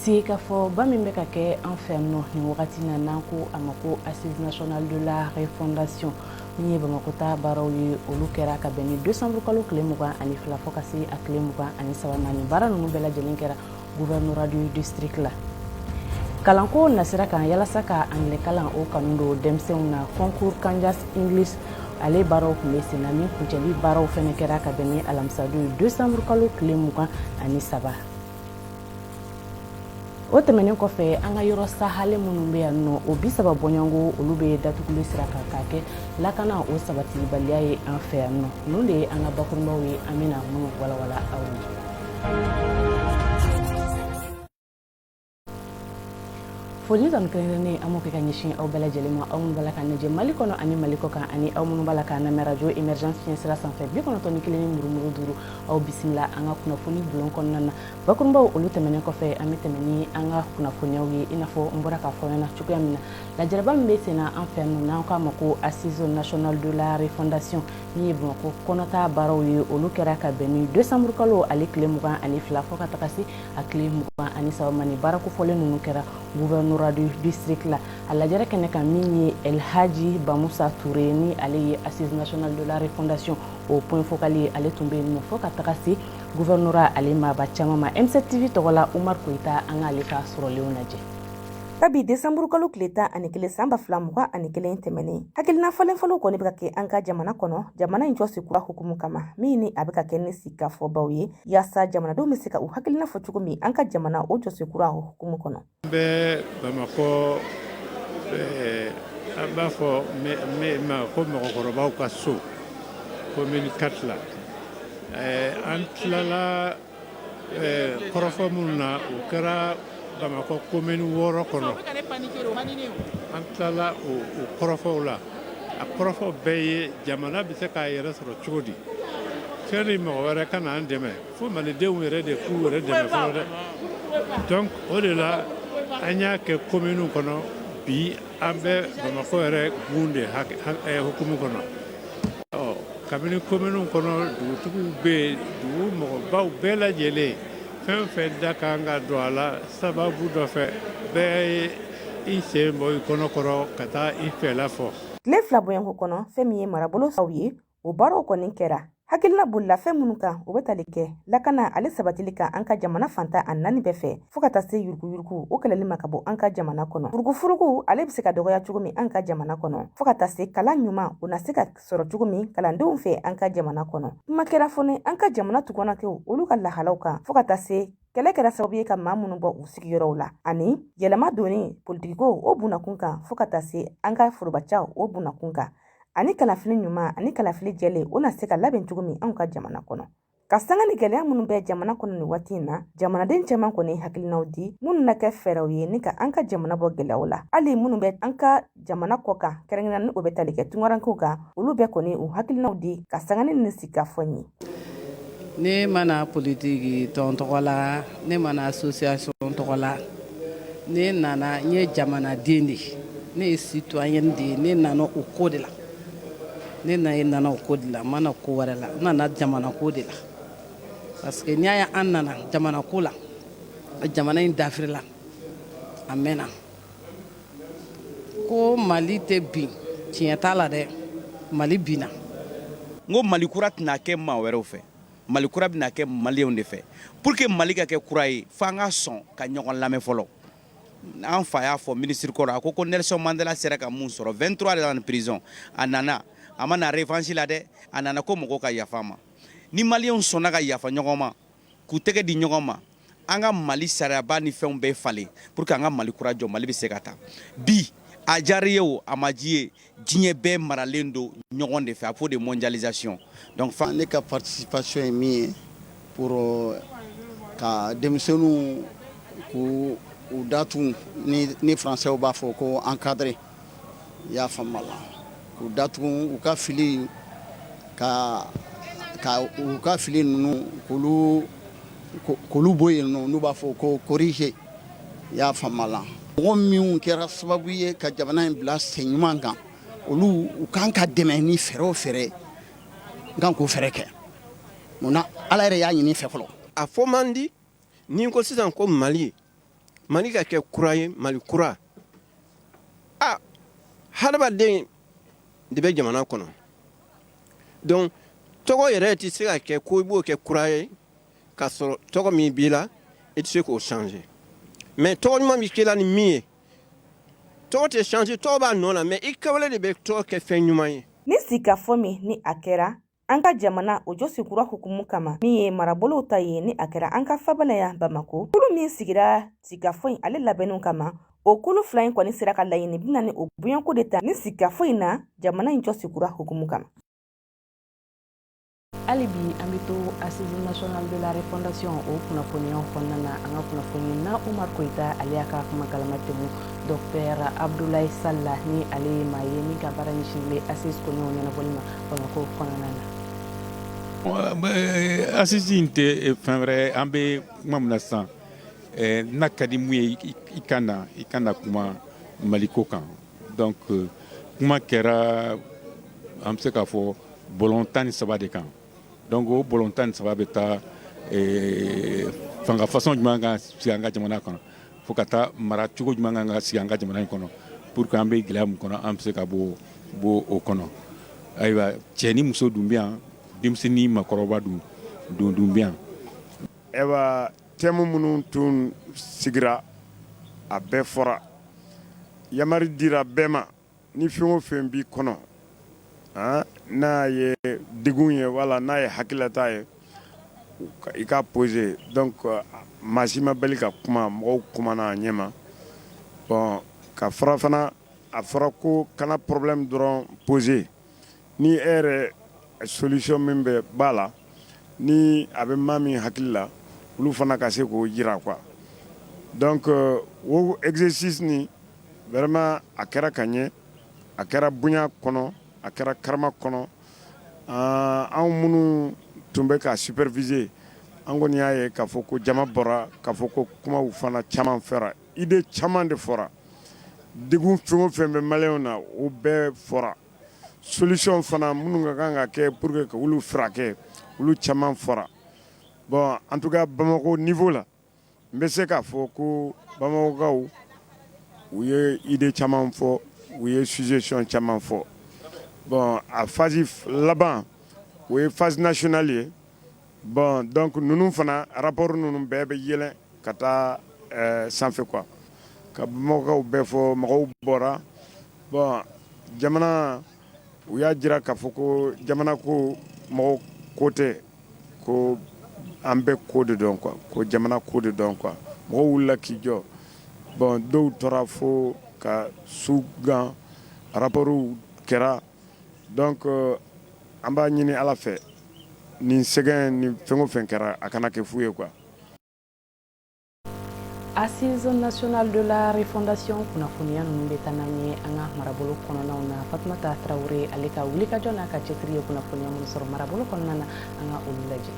Si kafo bamimbe kake enferno ni wakati na nanko amako Assise nationale de la refondation ni bamakota barawi olukera ka beni décembre kalo klemuga ani flafo kasi aklemuga ani sawanani bara nunu bela jelinkera gouverneur du district la kalanko nasira kan yalasa ka angle kalan o kanundo demsen na concours kanjas english ale baraw kunbe senami kunceli baraw fene kera ka beni alamsadu décembre kalo klemuga ani saba o tɛmɛnen kɔfɛ an ka yɔrɔ sahale minnu bɛ yan nɔ o bi saba bɔɲɔgɔnko olu bɛ datuguli sira kan k'a kɛ lakana o sabatibaliya ye an fɛ yan nɔ ninnu de ye an ka bakurunbaw ye an bɛna minnu walawala aw ye. Foli tan kɛrɛnkɛrɛnnen an m'o kɛ ka ɲɛsin aw bɛɛ lajɛlen ma aw minnu b'a la k'an lajɛ Mali kɔnɔ ani Mali kɔ kan ani aw minnu b'a la k'an lamɛn radio émergence fiɲɛsira sanfɛ 91.5 aw bisimila an ka kunnafoni bulon kɔnɔna na bakurunbaw olu tɛmɛnen kɔfɛ an bɛ tɛmɛ ni an ka kunnafoniyaw ye i n'a fɔ n bɔra k'a fɔ ɲɛna cogoya min na lajɛraba min bɛ sen na an fɛ yan nɔ n'an k'a ma ko Assise nationale de la refondation ni ye Bamakɔ kɔnɔta baaraw ye olu kɛra ka bɛn ni décembre kalo ale tile 22 fo ka taga se a tile 23 ma ni baara kofɔlen ninnu kɛra gouverneur du district la a lajɛrɛ kɛnɛ kan min ye El Hadji Bamusa Touré ni ale ye Assise nationale de la refondation au point focal ye ale tun bɛ yen nɔ fo ka taga se gouverneur ale maaba caman ma M7 TV tɔgɔ la Umar Koyita an k'ale ka sɔrɔlenw lajɛ. Kabi décembre kalo tile 11 san 2021 tɛmɛnen hakilina falenfalo kɔni bɛ ka kɛ an ka jamana kɔnɔ jamana in jɔsi kura hukumu kama min ni a bɛ ka kɛ ni sikafɔbaw ye yaasa jamanadenw bɛ se ka u hakilina fɔ cogo min an ka jamana o jɔsi kura hukumu kɔnɔ. Bɛ Bamakɔ an b'a fɔ ma ko mɔgɔkɔrɔbaw ka so commune 4 la an tilala kɔrɔfɔ minnu na o kɛra Bamakɔ commune 6 kɔnɔ an tilala o kɔrɔfɔw la a kɔrɔfɔ bɛɛ ye jamana bɛ se k'a yɛrɛ sɔrɔ cogo di fɛn mɔgɔ wɛrɛ ka na an dɛmɛ fo malidenw yɛrɛ de k'u yɛrɛ dɛmɛ fɔlɔ dɛ donc o de la an y'a kɛ commune kɔnɔ bi an bɛ Bamakɔ yɛrɛ gun de hukumu kɔnɔ kabini commune kɔnɔ dugutigiw bɛ yen dugu mɔgɔbaw bɛɛ lajɛlen fɛn fɛn da kan ka don a la sababu dɔ fɛ bɛɛ ye i sen bɔ i kɔnɔkɔrɔ ka taa i fɛla fɔ. Tile fila bɔɲɔgɔnko kɔnɔ fɛn min ye marabolo saw ye o baaraw kɔni kɛra hakilina bolila fɛn minnu kan o bɛ tali kɛ lakana ale sabatili kan an ka jamana fantan a 4 bɛɛ fɛ fo ka taa se yuruguyurugu o kɛlɛli ma ka bɔ an ka jamana kɔnɔ furugufurugu ale bɛ se ka dɔgɔya cogo min an ka jamana kɔnɔ fo ka taa se kalan ɲuman o na se ka sɔrɔ cogo min kalandenw fɛ an ka jamana kɔnɔ kuma kɛra fɔne an ka jamana tugɔnakɛw olu ka lahalaw kan fo ka taa se kɛlɛ kɛra sababu ye ka maa minnu bɔ u sigiyɔrɔw la ani yɛlɛma donni politikiko o bunakun kan fo ka taa se an ka forobacaw o bunakun kan ani kalafili ɲuman ani kalafili jɛlen o na se ka labɛn cogo min an ka jamana kɔnɔ ka sanga ni gɛlɛya minnu bɛ jamana kɔnɔ ni waati in na jamanaden caman kɔni hakilinaw di minnu na kɛ fɛɛrɛw ye ni ka an ka jamana bɔ gɛlɛyaw la hali minnu bɛ an ka jamana kɔ kan kɛrɛnkɛrɛnnen ni o bɛ tali kɛ tungarankew kan olu bɛɛ kɔni u hakilinaw di ka sanga ni sika fɔ n ye. Ne mana politiki tɔn tɔgɔ la ne mana association tɔgɔ la ne nana n ye jamanaden de ne ye citoyen de ye ne nana o ko de la ne nana o ko de la mana ko wɛrɛ la nana jamana ko de la parce que n'i y'a ye an nana jamana ko la jamana in dafirila a mɛnna ko Mali tɛ bin tiɲɛ t'a la dɛ Mali binna n ko Mali kura tɛna kɛ maa wɛrɛw fɛ Mali kura bɛna kɛ maliyɛnw de fɛ pour que Mali ka kɛ kura ye f'an ka sɔn ka ɲɔgɔn lamɛn fɔlɔ an fa y'a fɔ ministre kɔrɔ a ko Nelson Mandela sera ka mun sɔrɔ 23 de la prison a nana a ma na revanche la dɛ a nana ko mɔgɔw ka yafa ma ni maliyɛnw sɔnna ka yafa ɲɔgɔn ma k'u tɛgɛ di ɲɔgɔn ma an ka Mali sariyaba ni fɛnw bɛɛ falen pour que an ka Mali kura jɔ Mali bɛ se ka taa bi a diyara ye o a ma di ye diɲɛ bɛɛ maralen don ɲɔgɔn de fɛ a fɔ de mondialisation donc ne ka participation ye min ye pour ka denmisɛnninw k'u datugu ni français b'a fɔ ko encadrer i y'a faamu la k'u datugu u ka fili u ka fili ninnu k'olu bɔ yen nɔ n'u b'a fɔ ko corriger i y'a faamu la mɔgɔ minnu kɛra sababu ye ka jamana in bila sen ɲuman kan olu u kan ka dɛmɛ ni fɛɛrɛ o fɛɛrɛ n kan k'o fɛɛrɛ kɛ munna ala yɛrɛ y'a ɲini fɛ fɔlɔ a fɔ man di ni ko sisan ko Mali Mali ka kɛ kura ye Mali kura hadamaden de bɛ jamana kɔnɔ donc tɔgɔ yɛrɛ tɛ se ka kɛ ko i b'o kɛ kura ye ka sɔrɔ tɔgɔ min b'i la i tɛ se k'o changer mais tɔgɔ ɲuman b'i kɛla ni min ye tɔgɔ tɛ changer tɔgɔ b'a nɔ la mais i kɛwale de bɛ tɔgɔ kɛ fɛn ɲuman ye ni sikafɔ min ni a kɛra an ka jamana o jɔsikura hukumu kama min ye marabolow ta ye ni a kɛra an ka fabalaya Bamako kulu min sigira sikafɔ in ale labɛnniw kama o kulu fila in kɔni sera ka laɲini bina ni o bonyanko de ta ni sikafɔ in na jamana in jɔsikura hukumu kama alibi an bɛ to Assise nationale de la refondation o kunnafoniyaw kɔnɔna na an ka kunnafoni na Umar Koyita ale y'a ka kuma galama tɛmɛ Dr Abdoulaye Salla ni ale ye maa ye min ka baara ɲɛsinnen bɛ Assise koɲɛw ɲɛnabɔli ma Bamako kɔnɔna na. Assise in tɛ fɛn wɛrɛ an bɛ kuma min na sisan n'a ka di mun ye i ka na kuma Maliko kan donc kuma kɛra an bɛ se k'a fɔ bɔlɔn 13 de kan donc o bɔlɔn 13 bɛ taa fanga façon jumɛn kan sigi an ka jamana kɔnɔ fo ka taa mara cogo jumɛn kan ka sigi an ka jamana in kɔnɔ pour que an bɛ gɛlɛya mun kɔnɔ an bɛ se ka bɔ o kɔnɔ ayiwa cɛ ni muso dun bɛ yan denmisɛnnin ni makɔrɔba dun bɛ yan. Ayiwa thème minnu tun sigira a bɛɛ fɔra yamari dira bɛɛ ma ni fɛn o fɛn b'i kɔnɔ n'a ye degun ye wala n'a ye hakilata ye i ka poser donc maa si ma bali ka kuma mɔgɔw kumana a ɲɛma bon ka fara fana a fɔra ko kana problème dɔrɔn poser ni e yɛrɛ solution min b'a la ni a bɛ maa min hakili la olu fana ka se k'o jira quoi donc o exercice ni vraiment a kɛra ka ɲɛ a kɛra bonya kɔnɔ a kɛra karama kɔnɔ anw minnu tun bɛ ka superviser an kɔni y'a ye k'a fɔ ko jama bɔra k'a fɔ ko kumaw fana caman fɛra idée caman de fɔra degun fɛn o fɛn bɛ maliyɛnw na o bɛɛ fɔra solution fana minnu ka kan ka kɛ pour que ka olu furakɛ olu caman fɔra bon en tout cas Bamako niveau la n bɛ se k'a fɔ ko Bamakokaw u ye idée caman fɔ u ye suggestion caman fɔ bon a phase laban o ye phase nationale ye bon donc ninnu fana rapport ninnu bɛɛ bɛ yɛlɛn ka taa sanfɛ quoi ka Bamakokaw bɛɛ fɔ mɔgɔw bɔra bon jamana u y'a jira k'a fɔ ko jamana ko mɔgɔw ko tɛ ko an bɛɛ ko de dɔn quoi ko jamana ko de dɔn quoi mɔgɔw wulila k'i jɔ bon dɔw tora fo ka su gan rapportw kɛra donc an b'a ɲini Ala fɛ nin sɛgɛn ni fɛn o fɛn kɛra a kana kɛ fu ye quoi. Assise nationale de la refondation kunnafoniya ninnu bɛ taa n'an ye an ka marabolo kɔnɔnaw na Fatumata Traoré ale ka wulikajɔ n'a ka cɛsiri ye kunnafoniya minnu sɔrɔ marabolo kɔnɔna na an ka olu lajɛ.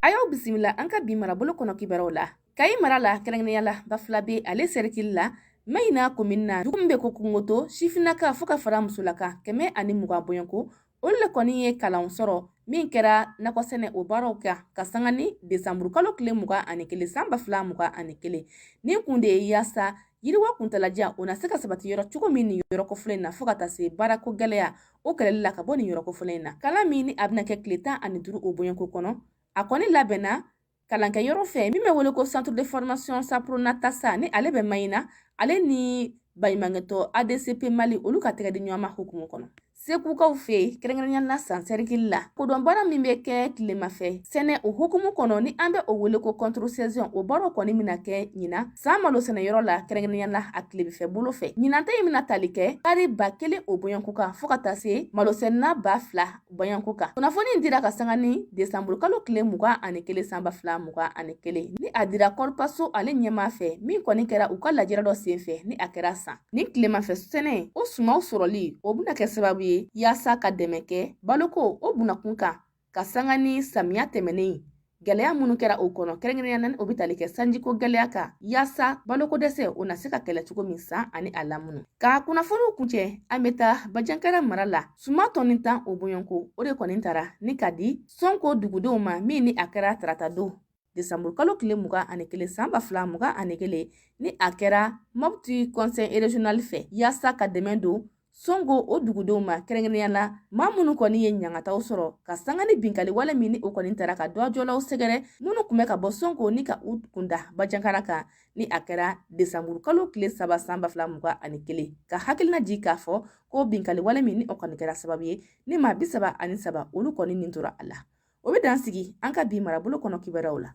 A y'aw bisimila an ka bi marabolo kɔnɔ kibaruw la Kayi mara la kɛrɛnkɛrɛnnenya la Bafulabe ale serikili la Mayina commune na dugu min bɛ ko Kungoto sifinnaka fo ka fara musolaka 120 bɔɲɔnko olu le kɔni ye kalanw sɔrɔ min kɛra nakɔsɛnɛ o baaraw ka sanga ni desanburu kalo tile 21 san 2021 nin kun de ye yaasa yiriwa kuntalajan o na se ka sabati yɔrɔ cogo min nin yɔrɔ kɔfɔlen na fo ka taa se baarako gɛlɛya o kɛlɛli la ka bɔ nin yɔrɔ kɔfɔlen na kalan min ni a bɛna kɛ tile 15 o bɔɲɔnko kɔnɔ a kɔni labɛnna kalankɛ yɔrɔ fɛ min bɛ wele ko centre de formation Sapronata sa ni ale bɛ Mayina ale ni baɲumankɛtɔ ADCP Mali olu ka tɛgɛ di ɲɔgɔn ma hukumu kɔnɔ Sekukaw fɛ kɛrɛnkɛrɛnnenya la san serikili la kodɔn baara min bɛ kɛ tilemafɛ sɛnɛ o hukumu kɔnɔ ni an bɛ o wele ko contre saison o baaraw kɔni mina kɛ ɲina san malo sɛnɛyɔrɔ la kɛrɛnkɛrɛnnenya la a tilebifɛ bolo fɛ ɲinanta in mina tali kɛ kari 1000 o bɔɲɔnko kan fo ka taa se malo sɛnɛna 2000 bɔɲɔnko kan kunnafoni in dira ka sanga ni desanburu kalo tile 21 san 2021 ni a dira Kɔripaso ale ɲɛmaa fɛ min kɔni kɛra u ka lajɛrɛ dɔ senfɛ ni a kɛra san ni tilemafɛ sɛnɛ o sumaw sɔrɔli o bɛna kɛ sababu ye yaasa ka dɛmɛ kɛ baloko o bunakun kan ka sanga ni samiya tɛmɛnen gɛlɛya minnu kɛra o kɔnɔ kɛrɛnkɛrɛnnenya o bɛ tali kɛ sanjiko gɛlɛya kan yaasa baloko dɛsɛ o na se ka kɛlɛ cogo min san ani a lamunu ka kunnafoniw kuncɛ an bɛ taa Bajankɛrɛ mara la suma tɔni 10 o bɔɲɔnko o de kɔni tara ni ka di Sonko dugudenw ma min ni a kɛra tarata don Desanburu kalo tile 21 san 2021 ni a kɛra Mopti Conseil Régional fɛ yaasa ka dɛmɛ don Songo o dugudenw ma kɛrɛnkɛrɛnnenya la maa minnu kɔni ye ɲangataw sɔrɔ ka sanga ni binkali wale min ni o kɔni tara ka dɔjɔlaw sɛgɛrɛ minnu kun bɛ ka bɔ Songo ni ka u kunda Bajankara kan ni a kɛra Desanburu kalo tile 3 san 2021 ka hakilina di k'a fɔ ko binkali wale min ni o kɔni kɛra sababu ye ni maa 33 olu kɔni nin tora a la. O bɛ dan sigi an ka bi marabolo kɔnɔ kibaruyaw la.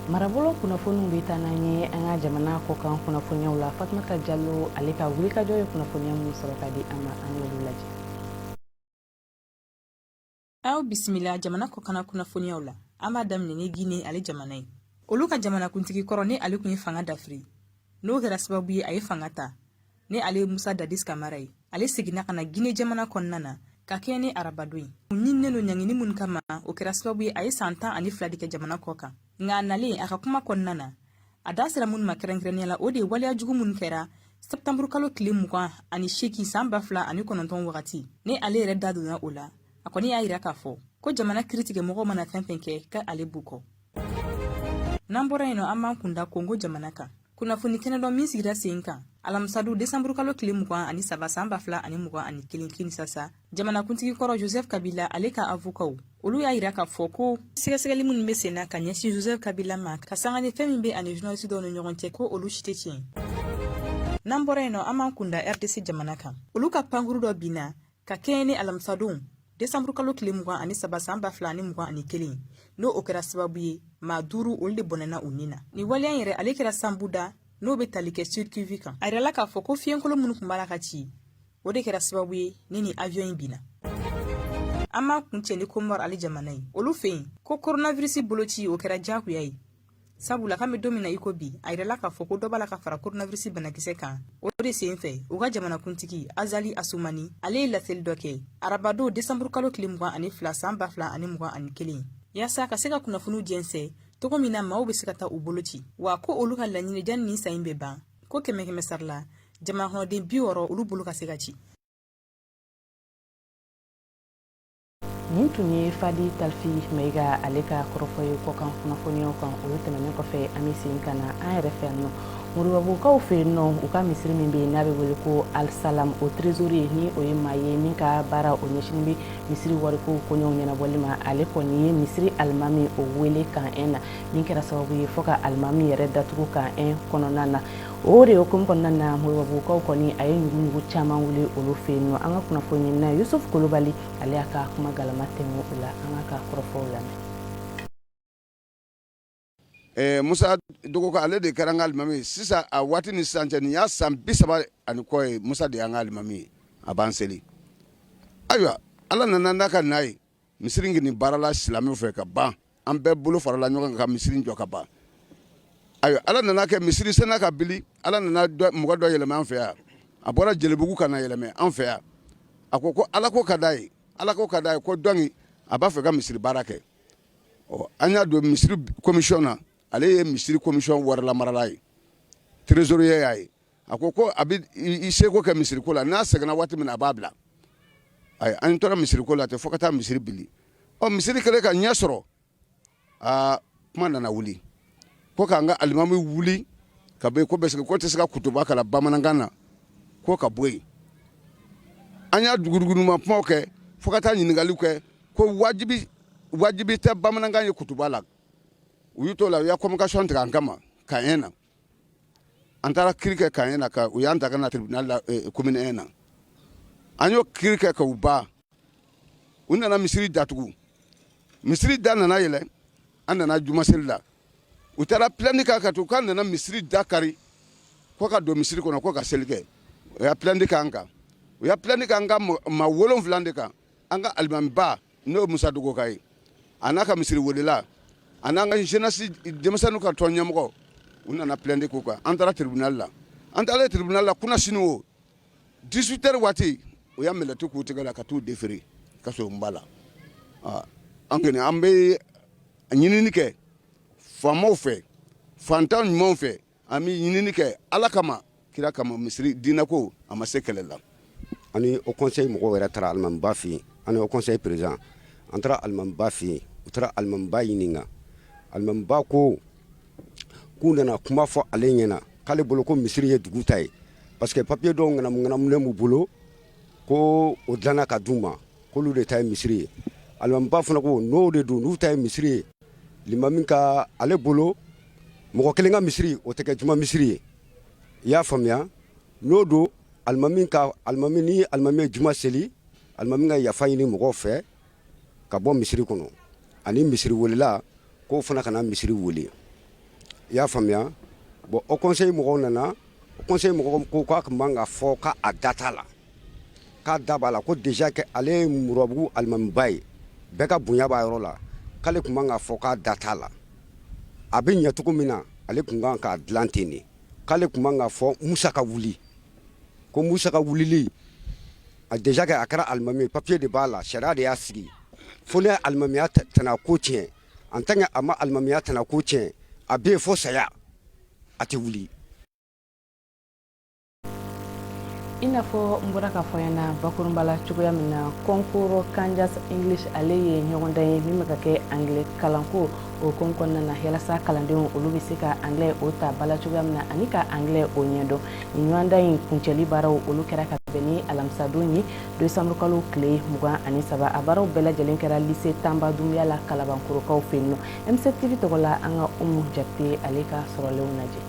Marabolo kunnafoniw bɛ taa n'an ye an ka jamana kɔ kan kunnafoniyaw la. Fatumata Jallo ale ka wulikajɔ ye kunnafoniya minnu sɔrɔ ka di an ma an y'olu lajɛ. Aw bisimila jamana kɔ kan kunnafoniyaw la. An b'a daminɛ ni Guinée ale jamana ye. Olu ka jamana kuntigi kɔrɔ ni ale kun ye fanga dafiri. N'o kɛra sababu ye a ye fanga ta. Ni ale Musa Dadis Camara ye. Ale seginna ka na Guinée jamana kɔnɔna na ka kɛ ni arabadon ye. Ɲininen no ɲangini mun kama o kɛra sababu ye a ye san 12 di kɛ jamana kɔ kan. Nga nalen a ka kuma kɔnɔna na a da sera mun ma kɛrɛnkɛrɛnnenya la o de ye waleya jugu mun kɛra Septembre kalo tile 28 san 2019 wagati. Ni ale yɛrɛ da donna o la a kɔni y'a yira k'a fɔ ko jamana kiritigɛ mɔgɔw mana fɛn fɛn kɛ ka ale bukɔ. N'an bɔra yen nɔ an b'an kunda Kongo jamana kan. Kunnafoni kɛnɛ dɔ min sigira sen kan alamsadu Desanburu kalo tile 23 san 2021 Kinshasa jamana kuntigi kɔrɔ Joseph Kabila ale ka avocat olu y'a yira k'a fɔ ko sɛgɛsɛgɛli minnu bɛ sen na ka ɲɛsin Joseph Kabila ma ka sanga ni fɛn min bɛ ani journaliste dɔw ni ɲɔgɔn cɛ ko olu si tɛ tiɲɛ. N'an bɔra yen nɔ an b'an kunda RDC jamana kan olu ka pankuru dɔ binna ka kɛɲɛ ni alamsadon Desanburu kalo tile 23 san 2021 n'o o kɛra sababu ye maa 5 olu de bɔnɛna u nin na. Ni waleya yɛrɛ ale kɛra Sambuda n'o bɛ tali kɛ Sud Kivu kan. A yirala k'a fɔ ko fiɲɛkolo minnu tun b'a la ka ci o de kɛra sababu ye ni avion in binna. An b'a kun cɛ ni Komor ale jamana ye olu fɛ yen ko coronavirus boloci o kɛra diyagoya ye. Sabula k'an bɛ don min na i ko bi a yirala k'a fɔ ko dɔ b'a la ka fara coronavirus banakisɛ kan. O de sen fɛ u ka jamana kuntigi Azali Asumani ale ye laseli dɔ kɛ arabado Desanburu kalo tile 22 san 2021 yaasa ka se ka kunnafoniw jɛnsɛ togo min na maaw bɛ se ka taa u bolo ci wa ko olu ka laɲini jan ni sa in bɛ ban ko 100 sara la jamana kɔnɔden 60 olu bolo ka se ka ci. Nin tun ye Fadi Talfi Maiga ale ka kɔrɔfɔ ye kɔ kan kunnafoniyaw kan o tɛmɛnen kɔfɛ an bɛ segin ka na an yɛrɛ fɛ yan nɔ Moribabukaw fɛ yen nɔ u ka misiri min bɛ yen n'a bɛ wele ko Al-Salam o trésorier ni o ye maa ye min ka baara o ɲɛsin bɛ misiri wariko kɔɲɔw ɲɛnabɔli ma ale kɔni ye misiri alimami o wele kan en na min kɛra sababu ye fɔ ka alimami yɛrɛ datugu kan en kɔnɔna na o de hukumu kɔnɔna na Moribabukaw kɔni a ye ɲugu caman wuli olu fɛ yen nɔ an ka kunnafoni na Yusuf Kolobali ale y'a ka kuma galama tɛmɛ o la an ka kɔrɔfɔw lamɛn. Musa dogo ka ale de kɛra an ka alimami sisan a waati ni sisan cɛ nin y'a san 30 ani kɔ ye Musa de y'an ka alimami a b'an seli ayiwa ala nana n'a ka n'a ye misiri nin baarala silamɛw fɛ ka ban an bɛɛ bolo farala ɲɔgɔn kan ka misiri jɔ ka ban ayiwa ala nana kɛ misiri sena ka bili ala nana mɔgɔ dɔ yɛlɛmɛ an fɛ yan a bɔra Jelibugu ka na yɛlɛmɛ an fɛ yan a ko ala ko ka d'a ye ko dɔnki a b'a fɛ ka misiri baara kɛ an y'a don misiri commission na ale ye misiri commission warala marala ye trésorier y'a ye a ko a bɛ i seko kɛ misiri ko la n'a sɛgɛnna waati min na a b'a bila ayi an tora misiri ko la ten fo ka taa misiri bili misiri kɛlen ka ɲɛ sɔrɔ kuma nana wuli ko k'an ka alimami wuli ka bɔ yen ko ko tɛ se ka kutuba kala bamanankan na ko ka bɔ yen an y'a duguduguma kumaw kɛ fo ka taa ɲininkaliw kɛ ko wajibi tɛ bamanankan ye kutuba la u y'u to la u y'a communication tigɛ an kama kan en na an taara kiri kɛ kan en na u y'an ta ka na tribunal la commune en na an y'o kiri kɛ ka u ban u nana misiri datugu misiri da nana yɛlɛ an nana jumaseli la u taara plainte k'a kan k'an nana misiri da kari ko ka don misiri kɔnɔ ko ka seli kɛ u y'a plainte k'an kan u y'a plainte k'an ka maa 7 de kan an ka alimamiba n'o ye Musa Dogo ka ye a n'a ka misiri welela a n'an ka jeunesse denmisɛnninw ka tɔn ɲɛmɔgɔ u nana plainte k'u kan an taara tribunal la kuna sini o 18 heures waati u y'a mɛlɛti k'u tigɛ la ka t'u déférer kaso n b'a la an kɔni an bɛ ɲinini kɛ faamaw fɛ fantan ɲumanw fɛ an bɛ ɲinini kɛ ala kama kira kama misiri diinako a ma se kɛlɛ la ani au conseil mɔgɔw yɛrɛ taara alimamiba fɛ yen ani au conseil président an taara alimamiba fɛ yen u taara alimamiba ɲininka alimamiba ko k'u nana kuma fɔ ale ɲɛna k'ale bolo ko misiri ye dugu ta ye parce que papier dɔw ŋanamuŋanamunen b'u bolo ko o dilanna ka d'u ma k'olu de ta ye misiri ye alimamiba fana ko n'o de don n'u ta ye misiri ye limami ka ale bolo mɔgɔ kelen ka misiri o tɛ kɛ juma misiri ye i y'a faamuya n'o don alimami ni alimami ye juma seli alimami ka yafa ɲini mɔgɔw fɛ ka bɔ misiri kɔnɔ ani misiri welela k'o fana kana misiri wele i y'a faamuya bon o conseil mɔgɔw nana o conseil mɔgɔw ko k'a tun man ka fɔ k'a da t'a la k'a da b'a la ko déjà que ale ye murabugu alimamiba ye bɛɛ ka bonya b'a yɔrɔ la k'ale tun man ka fɔ k'a da t'a la a bɛ ɲɛ cogo min na ale tun kan k'a dilan ten de k'ale tun man ka fɔ musa ka wuli ko musa ka wulili a déjà que a kɛra alimami ye papier de b'a la sariya de y'a sigi fo ni alimamiya tɛna ko tiɲɛ en tant que a ma alimamiya tɛna ko tiɲɛ a bɛ yen fo saya a tɛ wuli. I n'a fɔ n bɔra k'a fɔ ɲɛna bakurunba la cogoya min na concours Kandias English ale ye ɲɔgɔndan ye min bɛ ka kɛ anglais kalanko o kon kɔnɔna na yalasa kalandenw olu bɛ se ka anglais o ta bala cogoya min na ani ka anglais o ɲɛdɔn nin ɲɔgɔndan in kuncɛli baaraw olu kɛra ka bɛn ni alamisadon ye décembre kalo tile 23 a baaraw bɛɛ lajɛlen kɛra lycée Tamba Dumbuya la Kalabankorokaw fɛ yen nɔ M7 TV tɔgɔ la an ka Umu Jakite ale ka sɔrɔlenw lajɛ.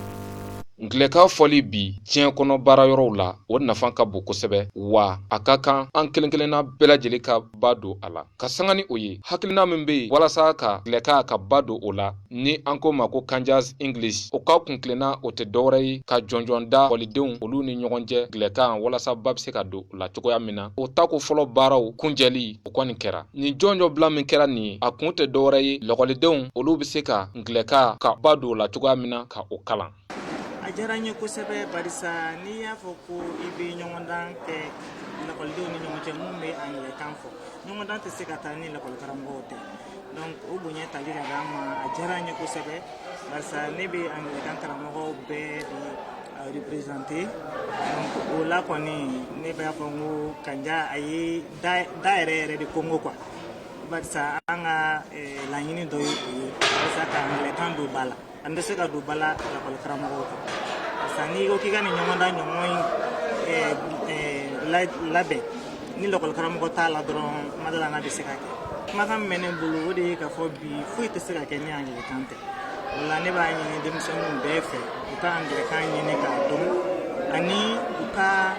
Ngleka fɔli bi tiɲɛ kɔnɔ baara yɔrɔw la o nafa ka bon kosɛbɛ wa a ka kan an kelenkelenna bɛɛ lajɛlen ka ba don a la ka sanga ni o ye hakilina min bɛ yen walasa ka ngleka ka ba don o la ni an ko ma ko Kandias English o ka kunkilenna o tɛ dɔwɛrɛ ye ka jɔnjɔn da walidenw olu ni ɲɔgɔn cɛ ngleka walasa ba bɛ se ka don o la cogoya min na o tako fɔlɔ baaraw kunjɛli o kɔni kɛra ni jɔnjɔ bila min kɛra nin ye a kun tɛ dɔwɛrɛ ye lakɔlidenw olu bɛ se ka ngleka ka ba don o la cogoya min na ka o kalan. A diyara n ye kosɛbɛ barisa n'i y'a fɔ ko i bɛ ɲɔgɔndan kɛ lakɔlidenw ni ɲɔgɔn cɛ mun bɛ anglais-kan fɔ ɲɔgɔndan tɛ se ka taa ni lakɔlikaramɔgɔw tɛ donc o bonya tali ka d'an ma a diyara n ye kosɛbɛ barisa ne bɛ anglais-kan karamɔgɔw bɛɛ de représenter donc o la kɔni ne b'a fɔ n ko Kandia a ye da yɛrɛ de Congo quoi barisa an ka laɲini dɔ ye o ye barisa ka anglais-kan don ba la an bɛ se ka don ba la lakɔlikaramɔgɔw kan barisa n'i ko k'i ka nin ɲɔgɔndan ɲɔgɔn labɛn ni lakɔlikaramɔgɔ t'a la dɔrɔn kuma dɔ la n'a bɛ se ka kɛ kumakan min bɛ ne bolo o de ye k'a fɔ bi foyi tɛ se ka kɛ ni anglais-kan tɛ o la ne b'a ɲini denmisɛnninw bɛɛ fɛ u ka anglais-kan ɲini k'a dɔn ani u ka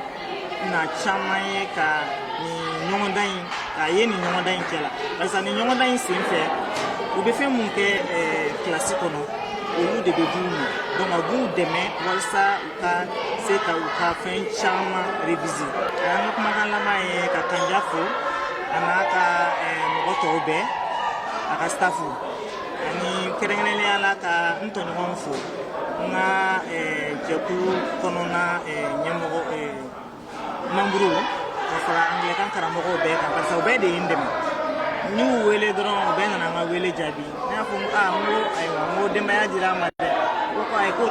na caman ye ka nin ɲɔgɔndan in k'a ye nin ɲɔgɔndan in kɛ la barisa nin ɲɔgɔndan in sen fɛ u bɛ fɛn mun kɛ kilasi kɔnɔ olu de bɛ d'u ma donc a b'u dɛmɛ walasa u ka se ka u ka fɛn caman réviser an ka kumakan laban ye ka Kandia fo a n'a ka mɔgɔ tɔw bɛɛ a ka staffu ani kɛrɛnkɛrɛnnenya la ka n tɔɲɔgɔnw fo n ka jɛkulu kɔnɔna ɲɛmɔgɔ membre ka fara anglais-kan karamɔgɔw bɛɛ kan barisa u bɛɛ de ye n dɛmɛ n y'u wele dɔrɔn u bɛɛ nana n ka wele jaabi ne y'a fɔ n ko ayiwa n ko denbaya dira n ma dɛ ko ayi k'o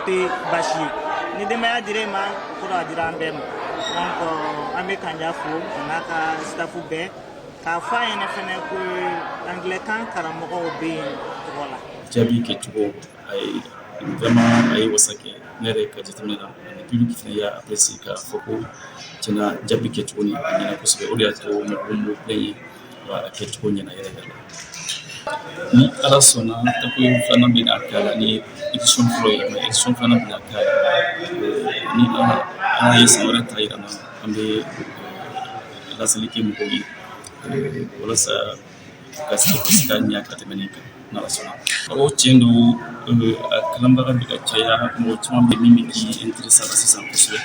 tɛ baasi ye ni denbaya dira e ma ko a dira an bɛɛ ma donc an bɛ Kandia fo a n'a ka staffu bɛɛ k'a fɔ a ɲɛna fɛnɛ ko anglais-kan karamɔgɔw bɛ yen tɔgɔ la. Jaabi kɛcogo vraiment a ye wasa kɛ ne yɛrɛ ka jateminɛ na ani public fɛnɛ y'a apprécier k'a fɔ ko tiɲɛna jaabi kɛcogo ni a ɲɛna kosɛbɛ o de y'a to mɔgɔw m'o bɛɛ ye a kɛcogo ɲɛna yɛrɛ yɛrɛ la ni ala sɔnna tako filanan bɛ n'a k'a la ni édition fɔlɔ ye mais édition filanan bɛ n'a k'a la ni ala ye san wɛrɛ ta yira na an bɛ laseli kɛ mɔgɔw ye walasa ka se ka ɲɛ ka tɛmɛ nin kan n'ala sɔnna o tiɲɛ don a kalanbaga bɛ ka caya mɔgɔ caman bɛ min bɛ k'i intéressé a la sisan kosɛbɛ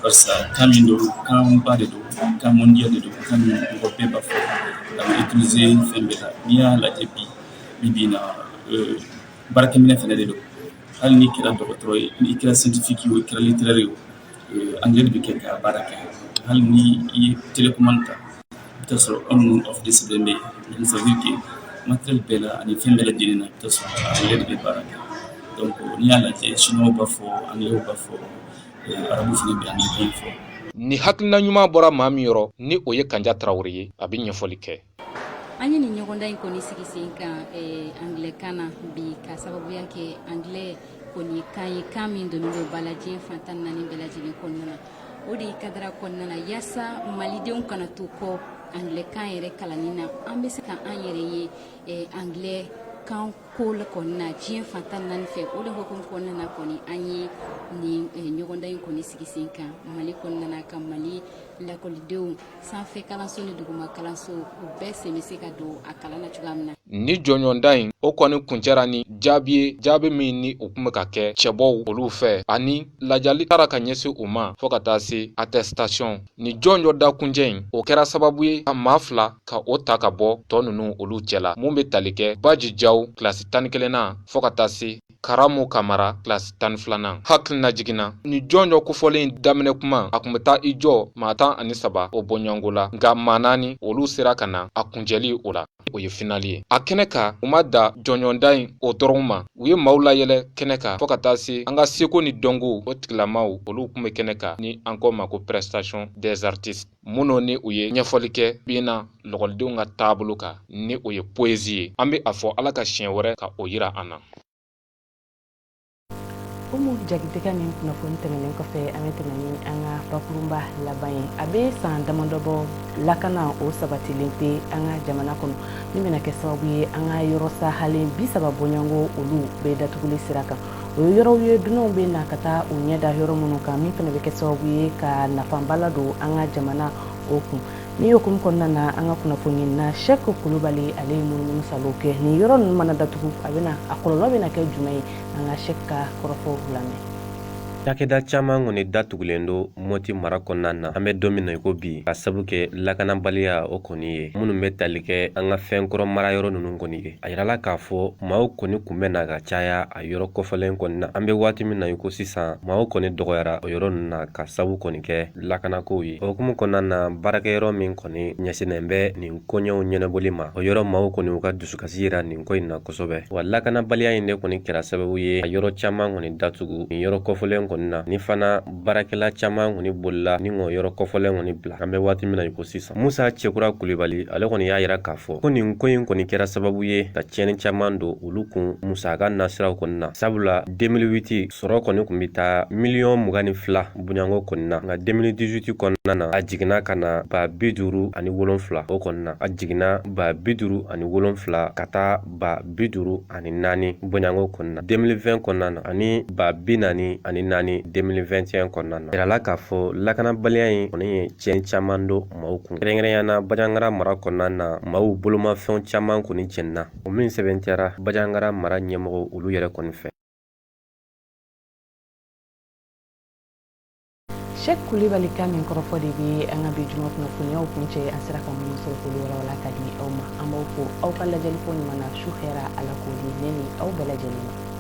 barisa kan min don kan ba de don kan mondial de don kan min mɔgɔ bɛɛ b'a fɔ a bɛ utiliser fɛn bɛɛ la n'i y'a lajɛ bi na baarakɛminɛ fɛnɛ de don hali n'i kɛra dɔgɔtɔrɔ ye n'i kɛra scientifique ye o i kɛra littéraire ye o anglais de bɛ kɛ ka baara kɛ hali ni i ye télécommande ta i bɛ taa sɔrɔ anw of discipline bɛ yen ça veut dire que matériel bɛɛ la ani fɛn bɛɛ lajɛlen na i bɛ taa sɔrɔ anglais de bɛ baara kɛ donc n'i y'a lajɛ chinois b'a fɔ anglais b'a fɔ arabu fɛnɛ bɛ anglais fɔ ni hakilina ɲuman bɔra maa min yɔrɔ ni o ye Kandia Tarawele ye a bɛ ɲɛfɔli kɛ. An ye nin ɲɔgɔndan in kɔni sigi sen kan anglais-kan na bi ka sababuya kɛ anglais kɔni kan ye kan min donnen don ba la diɲɛ fan 14 bɛɛ lajɛlen kɔnɔna na. O de kadara kɔnɔna na yaasa malidenw kana to kɔ anglais-kan yɛrɛ kalanni na an bɛ se ka an yɛrɛ ye anglais kan ko la kɔni na diɲɛ fan 14 fɛ. O de hukumu kɔnɔna na kɔni an ye nin ɲɔgɔndan in kɔni sigi sen kan Mali kɔnɔna na ka Mali lakɔlidenw sanfɛ kalanso ni duguma kalanso u bɛɛ sen bɛ se ka don a kalan na cogoya min na. Ni jɔnjɔnda in o kɔni kuncɛra ni jaabi ye jaabi min ni o tun bɛ ka kɛ cɛbɔw olu fɛ ani lajali taara ka ɲɛsin u ma fɔ ka taa se attestation. Ni jɔnjɔda kuncɛ in o kɛra sababu ye ka maa 2 ka o ta ka bɔ tɔ ninnu olu cɛla mun bɛ tali kɛ Baji Jaw kilasi 11nan fɔ ka taa se Karamu Kamara kilasi 12nan. Hakilina jiginna ni jɔnjɔ kofɔlen daminɛ kuma a kun bɛ taa i jɔ maa 13 o bɔɲɔngo la nka maa 4 olu sera ka na a kuncɛli o la o ye finali ye. A kɛnɛ kan u ma da jɔnjɔnda in o dɔrɔn ma u ye maaw layɛlɛ kɛnɛ kan fɔ ka taa se an ka seko ni dɔnko o tigilamaw olu kun bɛ kɛnɛ kan ni an ko ma ko prestation des artistes minnu ni u ye ɲɛfɔli kɛ bina lɔgɔlidenw ka taabolo kan ni o ye poésie ye. An bɛ a fɔ Ala ka siɲɛ wɛrɛ ka o yira an na. Umu jagitigɛ nin kunnafoni tɛmɛnen kɔfɛ an bɛ tɛmɛ ni an ka bakurunba laban ye. A bɛ san damadɔ bɔ lakana o sabatilen tɛ an ka jamana kɔnɔ min bɛna kɛ sababu ye an ka yɔrɔ sahalen 30 bɔɲɔngo olu bɛ datuguli sira kan. O ye yɔrɔw ye dunanw bɛ na ka taa u ɲɛ da yɔrɔ minnu kan min fana bɛ kɛ sababu ye ka nafaba ladon an ka jamana o kun. Ni hukumu kɔnɔna na an ka kunnafoni na Seku Kulubali ale ye munumunu salo kɛ ni yɔrɔ ninnu mana datugu a kɔlɔlɔ bɛna kɛ jumɛn ye an ka Seku ka kɔrɔfɔ lamɛn. Cakɛda caman kɔni datugulen do Moti mara kɔnɔna na an bɛ don min na i ko bi ka sabu kɛ lakanabaliya o kɔni ye minnu bɛ tali kɛ an ka fɛnkɔrɔ mara yɔrɔ ninnu kɔni ye. A yirala k'a fɔ maaw kɔni kun bɛ na ka caya a yɔrɔ kɔfɛlen kɔni na. An bɛ waati min na i ko sisan maaw kɔni dɔgɔyara o yɔrɔ ninnu na ka sabu kɔni kɛ lakanakow ye. O hukumu kɔnɔna na baarakɛyɔrɔ min kɔni ɲɛsinnen bɛ nin koɲɛw ɲɛnabɔli ma o yɔrɔ maaw kɔni u ka dusukasi yira nin ko in na kosɛbɛ. Wa lakanabaliya in de kɔni kɛra sababu ye a yɔrɔ caman kɔni datugu nin yɔrɔ kɔfɛlen ni fana baarakɛla caman kɔni bolila ni o yɔrɔ kɔfɛlen kɔni bila an bɛ waati min na i ko sisan. Musa Cɛkura Kulibali ale kɔni y'a yira k'a fɔ ko nin ko in kɔni kɛra sababu ye ka tiɲɛni caman don olu kun musaka nasiraw kɔni na. Sabula 2008 sɔrɔ kɔni kun bɛ taa $22 bonyango kɔni na nka 2018 kɔnɔna na a jiginna ka na $57 o kɔni na a jiginna $57 ka taa $54 bonyango kɔni na 2020 kɔnɔna na ani $44 2021 kɔnɔna na. Yirala k'a fɔ lakanabaliya in kɔni ye tiɲɛ caman don maaw kun. Kɛrɛnkɛrɛnyana Bajangara mara kɔnɔna na maaw bolomafɛnw caman kɔni cɛnna. O min sɛbɛntiyara Bajangara mara ɲɛmɔgɔ olu yɛrɛ kɔni fɛ. Seku Kulibali ka min kɔrɔfɔ de bɛ an ka bi juma kunnafoniyaw kuncɛ an sera ka minnu sɔrɔ k'olu walawala ka di aw ma. An b'aw fo aw ka lajɛli ko ɲuman na su hɛra Ala k'o di ne ni aw bɛɛ lajɛlen ma.